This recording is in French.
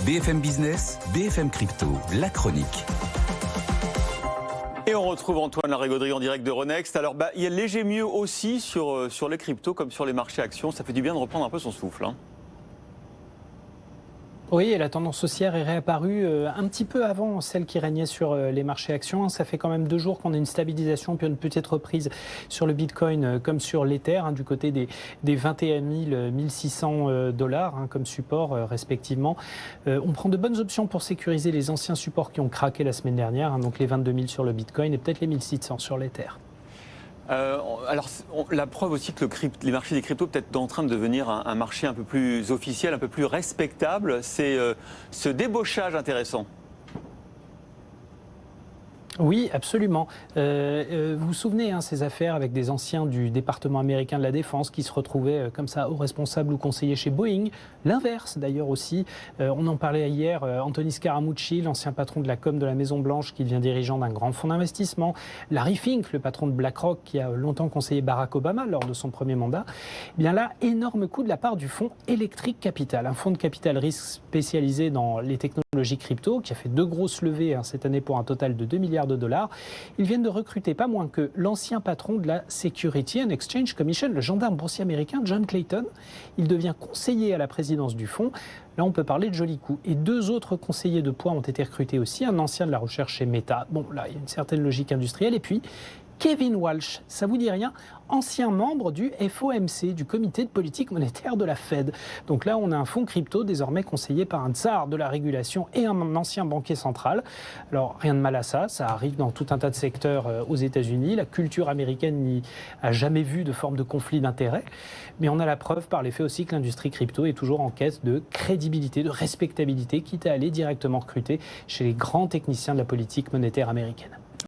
BFM Business, BFM Crypto, la chronique. Et on retrouve Antoine Larrey-Gaudry en direct d'Euronext. Alors, il y a léger mieux aussi sur les cryptos comme sur les marchés actions. Ça fait du bien de reprendre un peu son souffle. Oui, et la tendance haussière est réapparue un petit peu avant celle qui régnait sur les marchés actions. Ça fait quand même 2 jours qu'on a une stabilisation puis une petite reprise sur le Bitcoin comme sur l'Ether, du côté des 21 000, 1600 dollars comme support respectivement. On prend de bonnes options pour sécuriser les anciens supports qui ont craqué la semaine dernière, donc les 22 000 sur le Bitcoin et peut-être les 1600 sur l'Ether. Alors, la preuve aussi que les marchés des cryptos peut-être en train de devenir un marché un peu plus officiel, un peu plus respectable, c'est ce débauchage intéressant. Oui, absolument. Vous vous souvenez, ces affaires avec des anciens du département américain de la Défense qui se retrouvaient comme ça, hauts responsables ou conseillers chez Boeing. L'inverse d'ailleurs aussi. On en parlait hier, Anthony Scaramucci, l'ancien patron de la com de la Maison-Blanche qui devient dirigeant d'un grand fonds d'investissement. Larry Fink, le patron de BlackRock qui a longtemps conseillé Barack Obama lors de son premier mandat. Eh bien là, énorme coup de la part du fonds Electric Capital, un fonds de capital risque spécialisé dans les technologies crypto qui a fait 2 grosses levées cette année pour un total de 2 milliards de dollars. Ils viennent de recruter pas moins que l'ancien patron de la Security and Exchange Commission, le gendarme boursier américain John Clayton. Il devient conseiller à la présidence du fonds. Là, on peut parler de joli coup. Et 2 autres conseillers de poids ont été recrutés aussi, un ancien de la recherche chez Meta. Bon, là, il y a une certaine logique industrielle. Et puis, Kevin Walsh, ça vous dit rien? Ancien membre du FOMC, du comité de politique monétaire de la Fed. Donc là, on a un fonds crypto désormais conseillé par un tsar de la régulation et un ancien banquier central. Alors, rien de mal à ça, ça arrive dans tout un tas de secteurs aux États-Unis. La culture américaine n'y a jamais vu de forme de conflit d'intérêts. Mais on a la preuve par les faits aussi que l'industrie crypto est toujours en quête de crédibilité, de respectabilité, quitte à aller directement recruter chez les grands techniciens de la politique monétaire américaine.